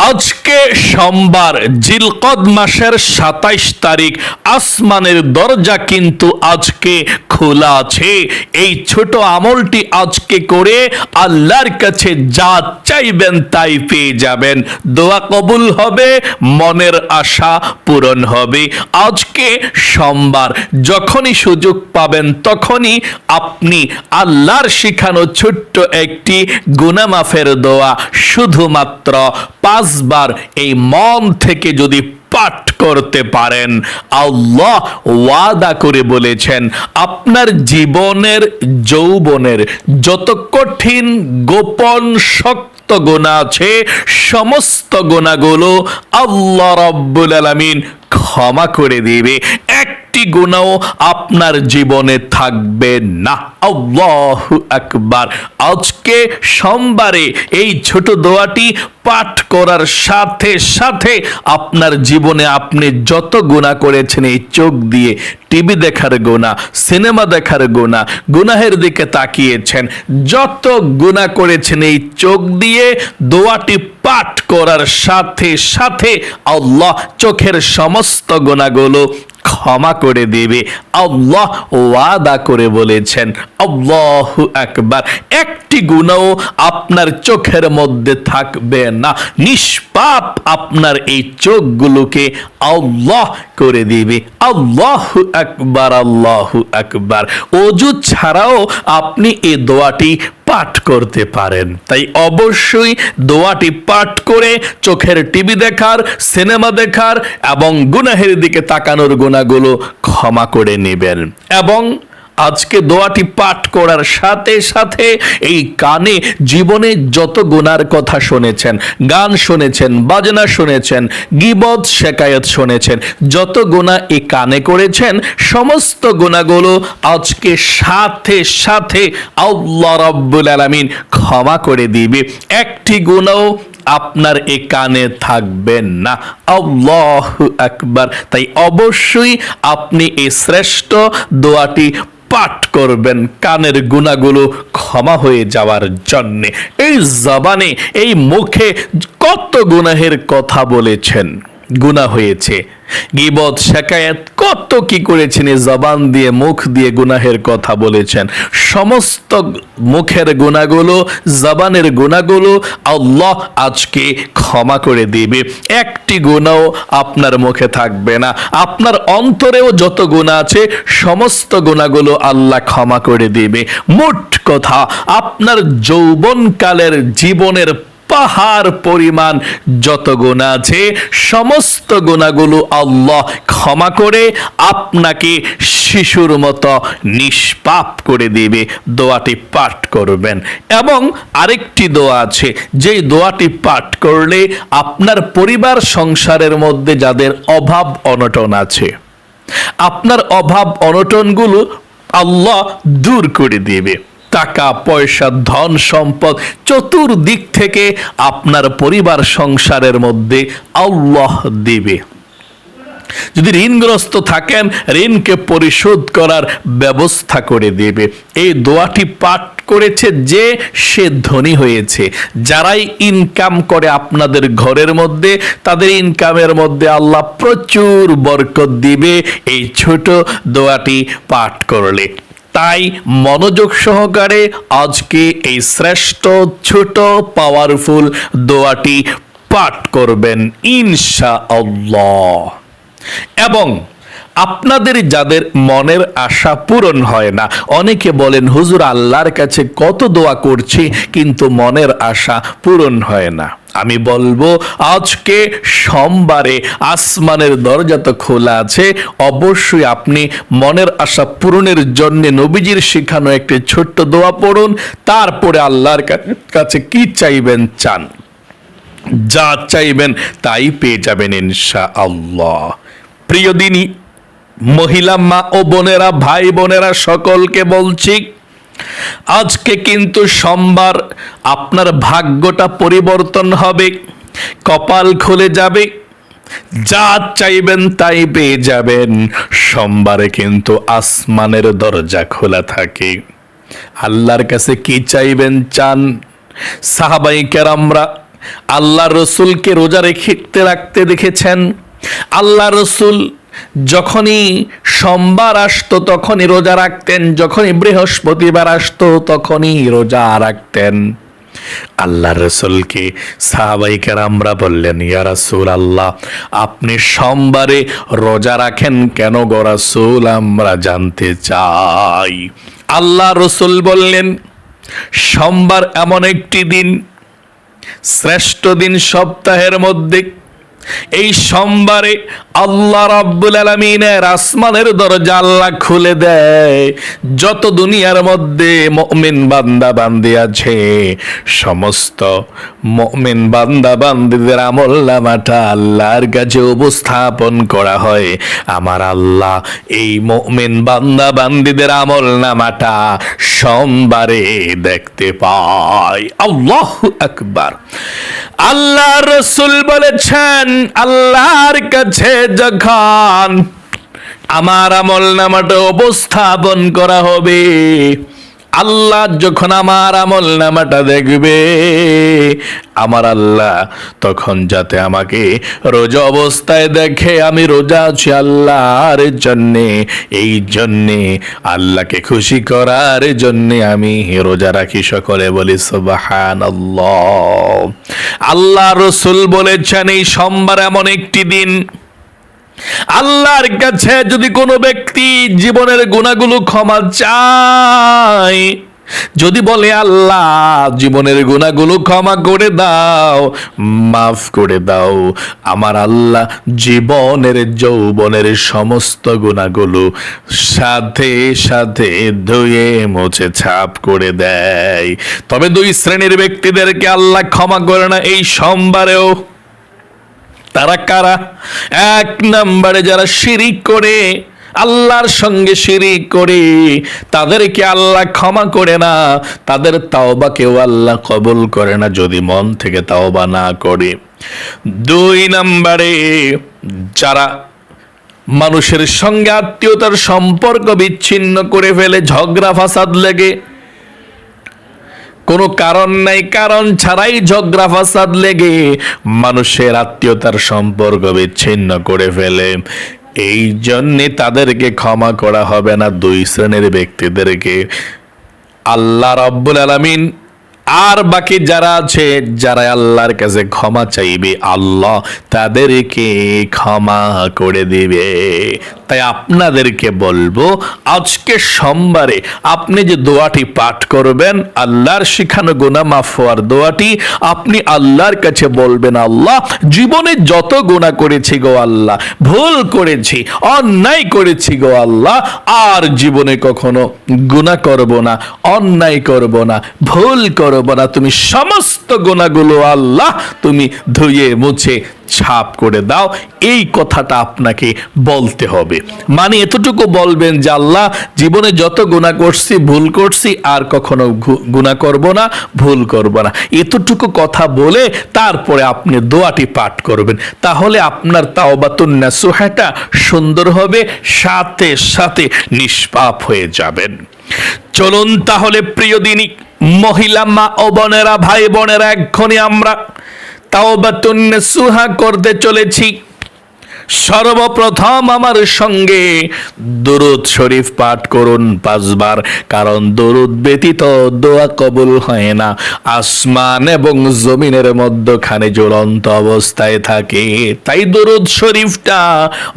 আজকে সোমবার জিলকদ মাসের ২৭ তারিখ। আসমানের দরজা কিন্তু আজকে খোলা আছে। এই ছোট আমলটি আজকে করে আল্লাহর কাছে যা চাইবেন তাই পেয়ে যাবেন। দোয়া কবুল হবে, মনের আশা পূরণ হবে। আজকে সোমবার, যখনই সুযোগ পাবেন তখনই আপনি আল্লাহর শিখানো ছোট্ট একটি গুনাহ মাফের দোয়া শুধুমাত্র 5 বার এই মন থেকে যদি পাঠ করতে পারেন, আল্লাহ ওয়াদা করে বলেছেন আপনার জীবনের যৌবনের যত কঠিন গোপন শক্ত গুনাহ আছে সমস্ত গুনাহগুলো আল্লাহ রাব্বুল আলামিন ক্ষমা করে দিবে। একটি গুনাহ আপনার জীবনে থাকবে না। আল্লাহু আকবার। আজকে সোমবারে এই ছোট দোয়াটি পাঠ করার সাথে সাথে আপনার জীবনে আপনি যত গুনাহ করেছেন, এই চোখ দিয়ে টিভি দেখার গুনাহ, সিনেমা দেখার গুনাহ, গুনাহের দিকে তাকিয়েছেন, যত গুনাহ করেছেন এই চোখ দিয়ে দোয়াটি পাঠ করার সাথে সাথে আল্লাহ চোখের সমস্ত গুনাহগুলো ক্ষমা করে দেবে। আল্লাহ ওয়াদা করে বলেছেন। আল্লাহু আকবার। একটি গুনাহ আপনার চোখের মধ্যে থাকবে না। নিষ্পাপ আপনার এই চোখগুলোকে আল্লাহ করে দিবে। আল্লাহু আকবার, আল্লাহু আকবার। ওযু ছাড়াও আপনি এই দোয়াটি পাঠ করতে পারেন। তাই অবশ্যই দোয়াটি পাঠ করে চোখের টিভি দেখার, সিনেমা দেখার এবং গুনাহের দিকে তাকানোর গুনাহগুলো ক্ষমা করে নেবেন। এবং আজকে দোয়াটি পাঠ করার সাথে সাথে এই কানে জীবনে যত গুনার কথা শুনেছেন, গান শুনেছেন, বাজনা শুনেছেন, গীবত শেকায়ত শুনেছেন, যত গুনাহ এই কানে করেছেন সমস্ত গুনাহগুলো আজকে সাথে সাথে আল্লাহ রাব্বুল আলামিন ক্ষমা করে দিবে। একটি গুনাহ আপনার এ কানে থাকবেন না। আল্লাহু আকবার। তাই অবশ্যই আপনি এই শ্রেষ্ঠ দোয়াটি পাঠ করবেন কানের গুনাহগুলো ক্ষমা হয়ে যাওয়ার জন্যে। এই জবানে, এই মুখে কত গুনাহের কথা বলেছেন, গুনাহ হয়েছে, গীবত শেকায়েত কত কি করেছেন, এই জবান দিয়ে মুখ দিয়ে গুনাহের কথা বলেছেন। সমস্ত মুখের গুনাহগুলো, জবানের গুনাহগুলো আল্লাহ আজকে ক্ষমা করে দিবে। একটি গুনাহ আপনার মুখে থাকবে না। আপনার অন্তরেও যত গুনাহ আছে সমস্ত গুনাহগুলো আল্লাহ ক্ষমা করে দিবে। মোট কথা, আপনার যৌবনকালের জীবনের পাহাড় পরিমাণ যত গুনাহ আছে সমস্ত গুনাহগুলো আল্লাহ ক্ষমা করে আপনাকে শিশুর মতো নিষ্পাপ করে দিবে। দোয়াটি পাঠ করবেন। এবং আরেকটি দোয়া আছে, যেই দোয়াটি পাঠ করলে আপনার পরিবার সংসারের মধ্যে যাদের অভাব অনটন আছে, আপনার অভাব অনটনগুলো আল্লাহ দূর করে দিবে। টাকা পয়সা, ধন সম্পদ চতুর্দিক থেকে আপনার পরিবার সংসারের মধ্যে আল্লাহ দিবে। যদি ঋণগ্রস্ত থাকেন, ঋণকে পরিশোধ করার ব্যবস্থা করে দেবে। এই দোয়াটি পাঠ করেছে যে, সে ধনী হয়েছে। যারাই ইনকাম করে আপনাদের ঘরের মধ্যে, তাদের ইনকামের মধ্যে আল্লাহ প্রচুর বরকত দিবে এই ছোট দোয়াটি পাঠ করলে। তাই মনোযোগ সহকারে আজকে এই শ্রেষ্ঠ ছোট পাওয়ারফুল দোয়াটি পাঠ করবেন ইনশাআল্লাহ। এবং আপনাদের যাদের মনের আশা পূরণ হয় না, অনেকে বলেন হুজুর আল্লাহর কাছে কত দোয়া করছি কিন্তু মনের আশা পূরণ হয় না। আমি বলবো আজকে সোমবারে আসমানের দরজা তো খোলা আছে, অবশ্যই আপনি মনের আশা পূরণের জন্য নবীজির শেখানো একটি ছোট্ট দোয়া পড়ুন। তারপরে আল্লাহর কাছে কি চাইবেন চান, যা চাইবেন তাই পেয়ে যাবেন ইনশাআল্লাহ। প্রিয় দিনী মহিলা মা ও বোনেরা, ভাই বোনেরা, সকলকে বলছি আজকে কিন্তু সোমবার। আপনার ভাগ্যটা পরিবর্তন হবে, কপাল খুলে যাবে, যা চাইবেন তাই পেয়ে যাবেন। সোমবারে কিন্তু আসমানের দরজা খোলা থাকে। আল্লাহর কাছে কি চাইবেন চান। সাহাবায়ে কেরামরা আল্লাহ রসুলকে রোজা রাখতে দেখেছেন? আল্লাহ রসুল যখনই সোমবার আসতো তখনই রোজা রাখতেন, যখনই বৃহস্পতিবার আসতো তখনই রোজা রাখতেন। আল্লাহ রসুলকে সাহাবায়ে কেরামরা বললেন, ইয়া রাসূলুল্লাহ, আপনি সোমবারে রোজা রাখেন কেন গো রাসূল, আমরা জানতে চাই। আল্লাহ রসুল বললেন, সোমবার এমন একটি দিন, শ্রেষ্ঠ দিন সপ্তাহের মধ্যে। এই সোমবারে আল্লাহ রাব্বুল আলামিনের আসমানের দরজা আল্লাহ খুলে দেয়। যত দুনিয়ার মধ্যে মুমিন বান্দা বান্দি আছে, সমস্ত মুমিন বান্দা বান্দিদের আমলনামাটা আল্লাহর কাছে উপস্থাপন করা হয়। আমার আল্লাহ এই মুমিন বান্দা বান্দিদের আমলনামাটা সোমবারে দেখতে পায়। আল্লাহু আকবার। আল্লাহ রাসূল বলেছেন, আল্লাহর কাছে যখন আমার আমলনামাটা উপস্থাপন করা হবে, আল্লাহ যখন আমার আমলনামাটা দেখবে, আমার আল্লাহ তখন যাতে আমাকে রোজা অবস্থায় দেখে আমি রোজা আছি আল্লাহর জন্যে, এই জন্যে আল্লাহকে খুশি করার জন্যে আমি রোজা রাখি। সকলে বলি সুবহানাল্লাহ। আল্লাহ রসুল বলেছেন, এই সোমবার এমন একটি দিন, আল্লাহর কাছে যদি কোনো ব্যক্তি জীবনের গুনাহগুলো ক্ষমা চায়, যদি বলে আল্লাহ জীবনের গুনাহগুলো ক্ষমা করে দাও, মাফ করে দাও, আমার আল্লাহ জীবনের যৌবনের সমস্ত গুনাহগুলো সাথে সাথে ধুয়ে মুছে ছাপ করে দেয়। তবে দুই শ্রেণীর ব্যক্তিদেরকে আল্লাহ ক্ষমা করে না এই সোমবারেও। তারা কারা? এক নম্বরে যারা শিরিক করে, আল্লাহর সঙ্গে শিরিক করে, তাদেরকে আল্লাহ ক্ষমা করে না, তাদের তাওবাকেও আল্লাহ কবুল করে না যদি মন থেকে তাওবা না করে। দুই নম্বরে যারা মানুষের সঙ্গে আত্মীয়তার সম্পর্ক বিচ্ছিন্ন করে ফেলে, ঝগড়া ফাসাদ লেগে, কোনো কারণ নাই, কারণ ছাড়াই ঝগড়া ফাসাদ লেগে মানুষের আত্মীয়তার সম্পর্ক বিচ্ছিন্ন করে ফেলে, এই জন্যে তাদেরকে ক্ষমা করা হবে না। দুই শ্রেণীর ব্যক্তিদেরকে আল্লাহ রাব্বুল আলামিন আর বাকি যারা আছে, যারা আল্লাহর কাছে ক্ষমা চাইবে, আল্লাহ তাদেরকে ক্ষমা করে দিবে। তাই আপনাদেরকে বলবো, আজকে সোমবারে আপনি যে দোয়াটি পাঠ করবেন, আল্লাহর শিখানো গুনাহ মাফ হওয়ার দোয়াটি, আপনি আল্লাহর কাছে বলবেন, আল্লাহ জীবনে যত গুনাহ করেছি গো আল্লাহ, ভুল করেছি, অন্যায় করেছি গো আল্লাহ, আর জীবনে কখনো গুনাহ করব না, অন্যায় করব না, ভুল করব না, তুমি সমস্ত গুনাহগুলো আল্লাহ তুমি ধুয়ে মুছে ছাপ করে দাও। এই কথাটা আপনাকে বলতে হবে। মানে এতটুকু বলবেন যে আল্লাহ জীবনে যত গুনাহ করছি, ভুল করছি, আর কখনো গুনাহ করব না, ভুল করব না, এতটুকু কথা বলে তারপরে আপনি দোয়াটি পাঠ করবেন। তাহলে আপনার তাওবাতুন নাসুহাটা সুন্দর হবে, সাথে সাথে নিষ্পাপ হয়ে যাবেন। চলুন তাহলে প্রিয় দিনী মহিলা মা ও বোনেরা, ভাই বোনেরা, এক্ষুনি আমরা তাওবাতুন নাসুহা করতে চলেছি। সর্বপ্রথম আমার সঙ্গে দুরূদ শরীফ পাঠ করুন 5 বার, কারণ দুরূদ ব্যতীত দোয়া কবুল হয় না। আসমান এবং জমিনের মধ্যখানে ঝুলন্ত অবস্থায় থাকে, তাই দুরূদ শরীফটা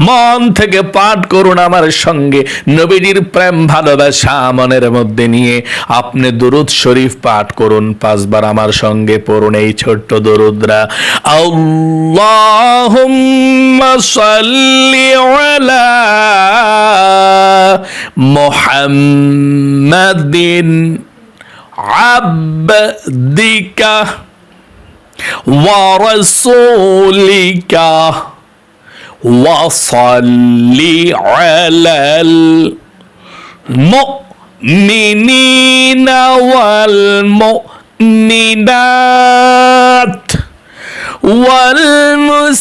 মন থেকে পাঠ করুন আমার সঙ্গে। নবীজির প্রেম ভালোবাসা মনের মধ্যে নিয়ে আপনি দুরূদ শরীফ পাঠ করুন 5 বার আমার সঙ্গে। পড়ুন এই ছোট্ট দুরূদরা। আল্লাহুম্মা সাল্লি আলা মুহাম্মাদিন আবদিকা ওয়া রাসূলিকা ওয়া সাল্লি আলাল মুমিনিনা ওয়াল মুমিনাত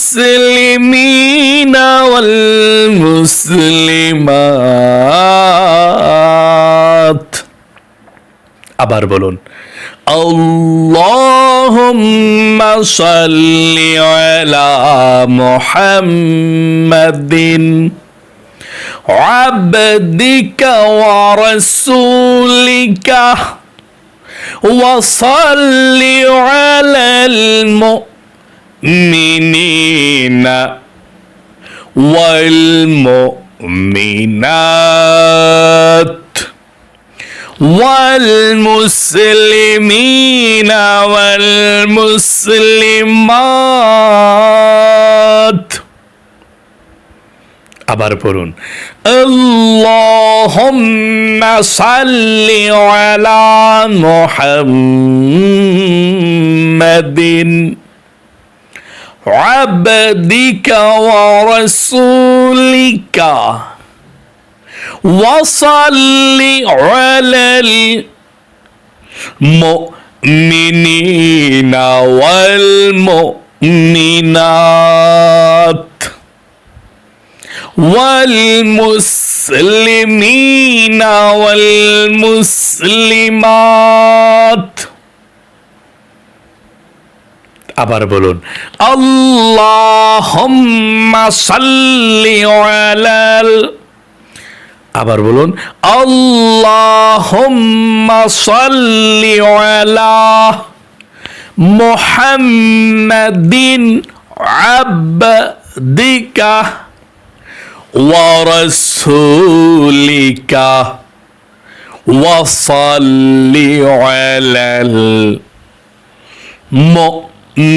والمسلمين والمسلمات। আবার বলুন, আল্লাহুম্মা সাল্লি আলা মুহাম্মাদিন আবদিকা ওয়া রাসূলিকা ওয়া সাল্লি আলাল মুমিনিনা ওয়াল মুমিনাত والمسلمين والمسلمات আবার পড়ুন আল্লাহুম্মা সাল্লি আলা মুহাম্মাদিন আবদিকা ওয়া রাসূলিকা وصل على المؤمنين والمؤمنات والمسلمين والمسلمات আবার বলুন আল্লাহুম্মা সাল্লি আলাল আবার বলুন আল্লাহুম্মা সাল্লি আলা মুহাম্মাদিন আবদিকা ওয়া রাসূলিকা ওয়া সাল্লি আলাল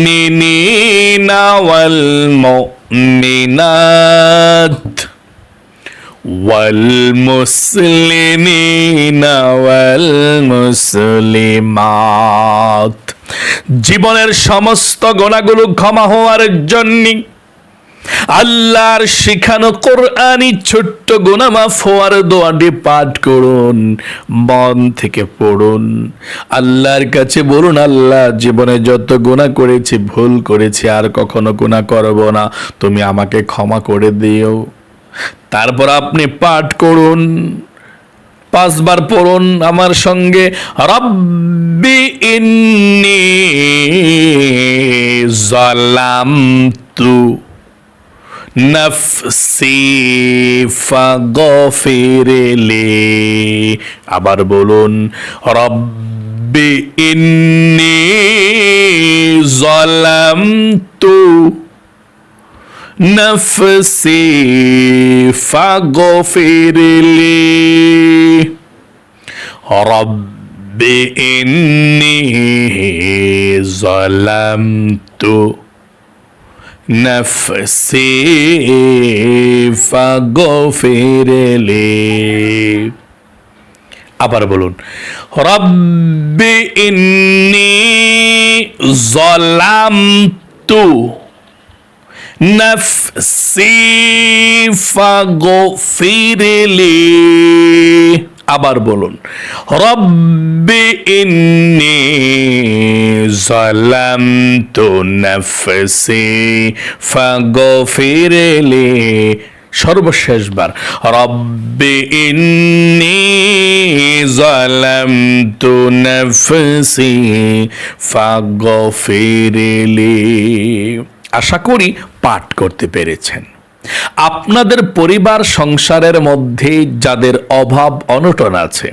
মুমিনিনা ওয়াল মুমিনাত والمسلمين والمسلمات জীবনের সমস্ত গুনাহগুলো ক্ষমা হওয়ার জন্য আল্লাহর শিখানো কোরআনি ছোট্ট গুনাহ মাফ হওয়ার দোয়াটি পাঠ করুন, মন থেকে পড়ুন, আল্লাহর কাছে বলুন আল্লাহ জীবনে যত গুনাহ করেছি, ভুল করেছি, আর কখনো গুনাহ করব না, তুমি আমাকে ক্ষমা করে দিও। তারপর আপনি পাঠ করুন, 5 বার পড়ুন আমার সঙ্গে, রব্বি ইন্নী যালামতু নাফসি ফাগফিরলি। আবার বলুন রব্বি ইন্নী যালামতু نفسي فاغفر لي رب إني ظلمت نفسي فاغفر لي আবার বলুন রব্বি ইন্নী যালামতু নাফসি ফাগফিরলি। আবার বলুন রব্বি ইন্নী যালামতু নাফসি ফাগফিরলি। সর্বশেষবার রব্বি ইন্নী যালামতু নাফসি ফাগফিরলি। আশা করি পাঠ করতে পেরেছেন। আপনাদের পরিবার সংসারের মধ্যে যাদের অভাব অনটন আছে,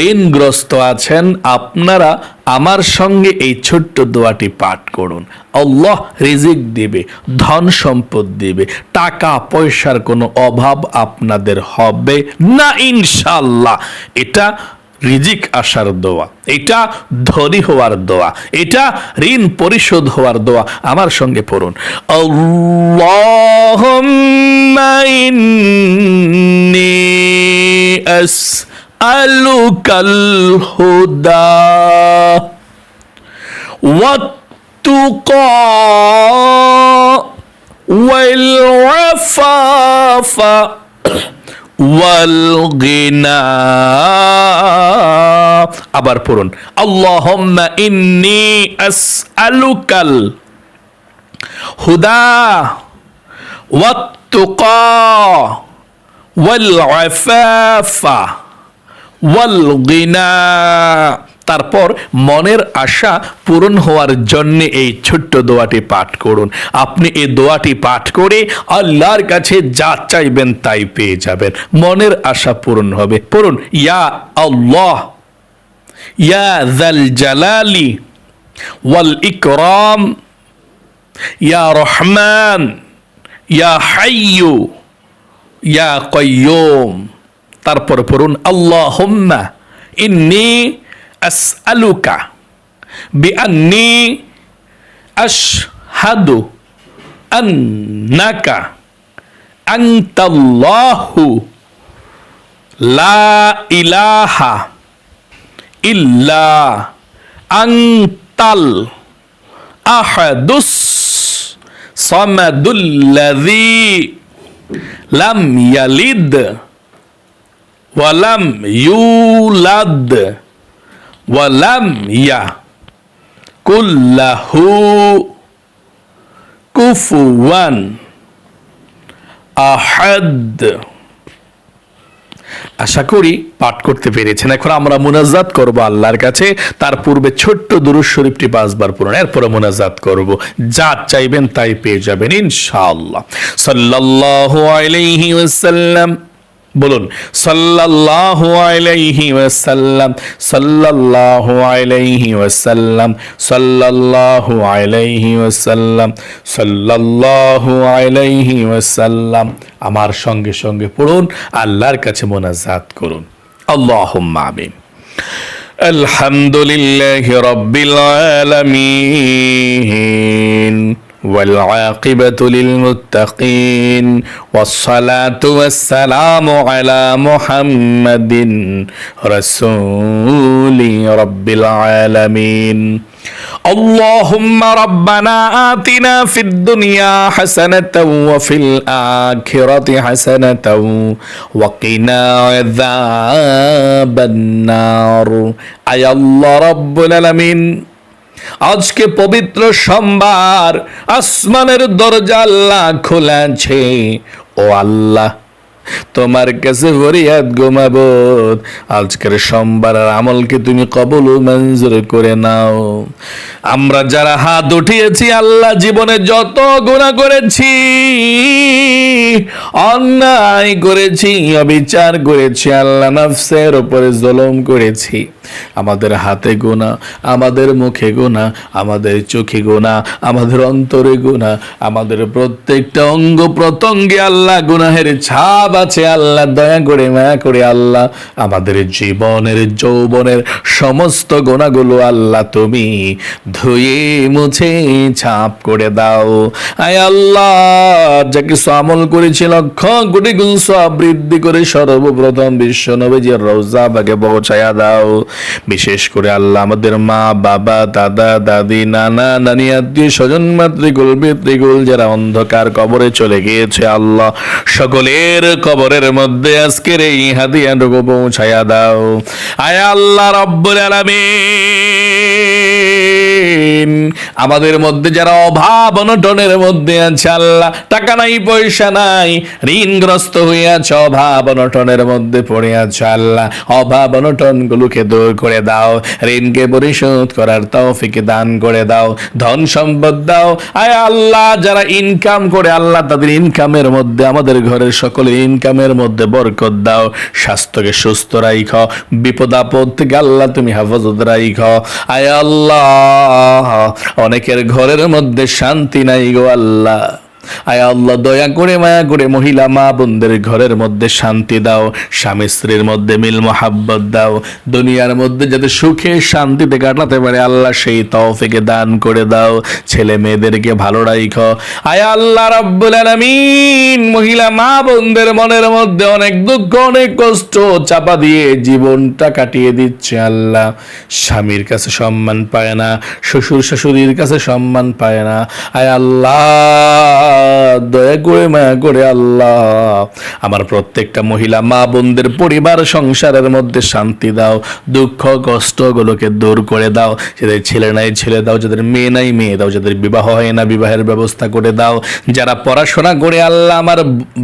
ঋণগ্রস্ত আছেন, আপনারা আমার সঙ্গে এই ছোট্ট দোয়াটি পাঠ করুন। আল্লাহ রিজিক দিবে, ধন সম্পদ দিবে, টাকা পয়সার কোনো অভাব আপনাদের হবে না ইনশাআল্লাহ। এটা রিজিক আসার দোয়া, এটা ধনী হওয়ার দোয়া, এটা ঋণ পরিশোধ হওয়ার দোয়া। আমার সঙ্গে পড়ুন আল্লাহুম্মা ইন্নী আসআলুকাল হুদা ওয়াত তুকা ওয়াল আফাফা ওয়াল গিনা। আবার পড়ুন আল্লাহুম্মা ইন্নী আসআলুকাল হুদা ওয়াত তুকা ওয়াল আফাফা ওয়াল গিনা। তারপর মনের আশা পূরণ হওয়ার জন্য এই ছোট্ট দোয়াটি পাঠ করুন। আপনি এই দোয়াটি পাঠ করে আল্লাহর কাছে যা চাইবেন তাই পেয়ে যাবেন, মনের আশা পূরণ হবে। পড়ুন, ইয়া আল্লাহ ইয়া যাল জালালি ওয়াল ইকরাম ইয়া রহমান ইয়া হাইয়ু ইয়া কাইয়ুম। তারপর পড়ুন, আল্লাহুম্মা ইন্নী আসআলুকা বিআন্নী আশহাদু আন্নাকা আনতাল্লাহু লা ইলাহা ইল্লা আনতাল আহাদুস সামাদুল্লাযী লাম ইয়ালিদ ওয়ালাম ইউলাদ ওয়ালাম ইয়াকুল লাহু কুফুওয়ান আহাদ। আশা করি পাঠ করতে পেরেছেন। এখন আমরা মুনাজাত করব আল্লাহর কাছে। তার পূর্বে ছোট্ট দুরূদ শরীফটি 5 বার পড়ুন, এরপরে মুনাজাত করব। যা চাইবেন তাই পেয়ে যাবেন ইনশাআল্লাহ। সাল্লাল্লাহু আলাইহি ওয়াসাল্লাম, বলুন সাল্লাল্লাহু আলাইহি ওয়াসাল্লাম, সাল্লাল্লাহু আলাইহি ওয়াসাল্লাম, সাল্লাল্লাহু আলাইহি ওয়াসাল্লাম, সাল্লাল্লাহু আলাইহি ওয়াসাল্লাম। আমার সঙ্গে সঙ্গে পড়ুন, আল্লাহর কাছে মোনাজাত করুন। আল্লাহুম্মা আমিন। আলহামদুলিল্লাহি রাব্বিল আলামিন والعاقبة للمتقين والصلاة والسلام على محمد رسول رب العالمين اللهم ربنا آتنا في الدنيا حسنة وفي الآخرة حسنة وقنا عذاب النار أي الله رب العالمين। আজকে পবিত্র সোমবার, আসমানের দরজা আল্লাহ খোলা আছে। ও আল্লাহ, তোমার কাছে ফরিয়াদ গো মাবুদ, আজকের সোমবারের আমলকে তুমি কবুল ও মঞ্জুর করে নাও। আমরা যারা হাত উঠিয়েছি আল্লাহ, জীবনে যত গুনাহ করেছি, অন্যায় করেছি, অবিচার করেছি আল্লাহ, নফসের উপরে জুলুম করেছি, আমাদের হাতে গুনাহ, আমাদের মুখে গুনাহ, আমাদের চোখে গুনাহ, আমাদের অন্তরে গুনাহ, আমাদের প্রত্যেকটা অঙ্গ প্রত্যঙ্গে আল্লাহ গুনাহের ছাপ আছে আল্লাহ। দয়া করে মায়া করে আল্লাহ আমাদের জীবনের যৌবনের সমস্ত গুনাহগুলো আল্লাহ তুমি ধুয়ে মুছে ছাপ করে দাও। আয় আল্লাহ, যা কিছু আমল করেছি লক্ষ কোটি গুণ সওয়াব বৃদ্ধি করে সর্বপ্রথম বিশ্ব নবীজির রওজা বাগে পৌঁছায়া দাও। বিশেষ করে আল্লাহ আমাদের মা বাবা দাদা দাদি নানা নানি আত্মীয় স্বজন মাতৃকুল পিতৃকুল যারা অন্ধকার কবরে চলে গিয়েছে আল্লাহ, সকলের কবরের মধ্যে আজকের এই হাদিয়াটুকু পৌঁছায়া দাও। আয় আল্লাহ রাব্বুল আলামিন, আমাদের মধ্যে যারা অভাব অনটনের মধ্যে আছে আল্লাহ, টাকা নাই পয়সা নাই, ঋণগ্রস্ত হয়ে আছে, অভাব অনটনের মধ্যে পড়ে আছে আল্লাহ, অভাব অনটন গুলোকে দূর করে দাও, ঋণকে পরিশোধ করার তৌফিক দান করে দাও, ধন সম্পদ দাও। আয় আল্লাহ, যারা ইনকাম করে আল্লাহ, তাদের ইনকামের মধ্যে, আমাদের ঘরের সকলের ইনকামের মধ্যে বরকত দাও, স্বাস্থ্যকে সুস্থ রাখো, বিপদ আপদ থেকে আল্লাহ তুমি হেফাজত রাখো। আয় আল্লাহ, অনেকের ঘরের মধ্যে শান্তি নাই গো আল্লাহ, আয় আল্লাহ দয়া করে মায়া করে মহিলা মা বোনদের ঘরের মধ্যে শান্তি দাও, স্বামী স্ত্রীর মধ্যে মিল মোহাব্বত দাও, দুনিয়ার মধ্যে যাতে সুখে শান্তিতে কাটাতে পারে আল্লাহ সেই তৌফিক দান করে দাও, ছেলে মেয়েদেরকে ভালো রাখো। আয় আল্লাহ রাব্বুল আলামিন, মহিলা মা বোনদের মনের মধ্যে অনেক দুঃখ অনেক কষ্ট চাপা দিয়ে জীবনটা কাটিয়ে দিচ্ছে আল্লাহ, স্বামীর কাছে সম্মান পায় না, শ্বশুর শাশুড়ির কাছে সম্মান পায় না। আয় আল্লাহ, দয়া করে মায়া করে আল্লাহ আমার প্রত্যেকটা মহিলা মা বোনদের পরিবার সংসারের মধ্যে শান্তি দাও, দুঃখ কষ্টগুলোকে দূর করে দাও। যাদের ছেলে নাই ছেলে দাও, যাদের মেয়ে নাই মেয়ে দাও, যাদের বিবাহ হয় না বিবাহের ব্যবস্থা করে দাও, যারা পড়াশোনা করে আল্লাহ আমার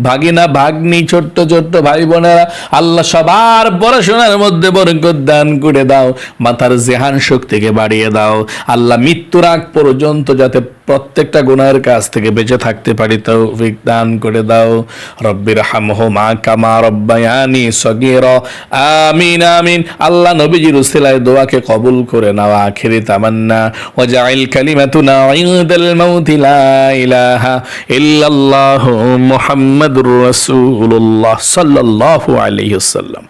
ভাগিনা ভাগ্নি ছোট্ট ছোট্ট ভাই বোনেরা আল্লাহ সবার পড়াশোনার মধ্যে বরকত দান করে দাও, মাথার জেহান শক্তিকে বাড়িয়ে দাও আল্লাহ, মৃত্যুর আগ পর্যন্ত যাতে প্রত্যেকটা গুনাহের কাছ থেকে বেঁচে থাকতে পারি তৌফিক দান করে দাও। রব্বির হামহুমা কামা রব্বায়ানি সগীরা, আমিন আমিন। আল্লাহ নবীজির উসিলায় দোয়াকে কবুল করে নাও। আখিরি তামান্না ওয়াজআল কালিমাতুনা ইনদাল মাউতি লা ইলাহা ইল্লাল্লাহু মুহাম্মাদুর রাসূলুল্লাহ সাল্লাল্লাহু আলাইহি ওয়াসাল্লাম।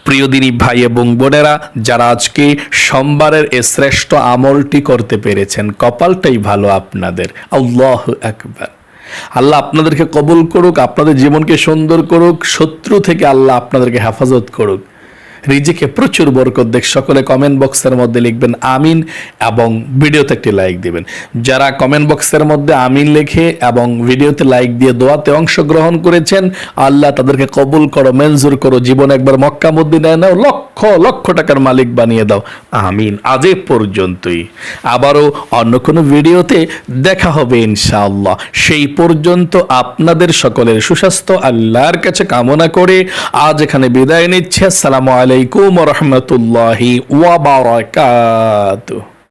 প্রিয় দিনী ভাই এবং বোনেরা, যারা আজকে সোমবারের এই শ্রেষ্ঠ আমলটি করতে পেরেছেন, কপালটাই ভালো আপনাদের। আল্লাহু আকবার। আল্লাহ আপনাদেরকে কবুল করুক, আপনাদের জীবনকে সুন্দর করুক, শত্রু থেকে আল্লাহ আপনাদেরকে হেফাজত করুক, রিজিকে প্রচুর বরকত দেখ। সকলে কমেন্ট বক্সের মধ্যে লিখবেন আমিন এবং ভিডিওতে একটি লাইক দিবেন। যারা কমেন্ট বক্সের মধ্যে আমিন লিখে এবং ভিডিওতে লাইক দিয়ে দোয়াতে অংশগ্রহণ করেছেন, আল্লাহ তাদেরকে কবুল করো, মঞ্জুর করো, জীবন একবার মক্কা মদিনায় নাও, লক্ষ লক্ষ টাকার মালিক বানিয়ে দাও। আমিন। আজ এ পর্যন্তই, আবারও অন্য কোনো ভিডিওতে দেখা হবে ইনশাআল্লাহ। সেই পর্যন্ত আপনাদের সকলের সুস্বাস্থ্য আল্লাহর কাছে কামনা করে আজ এখানে বিদায় নিচ্ছে। আসসালামু আলাইকুম ওয়া রাহমাতুল্লাহি ওয়া বারাকাতুহু।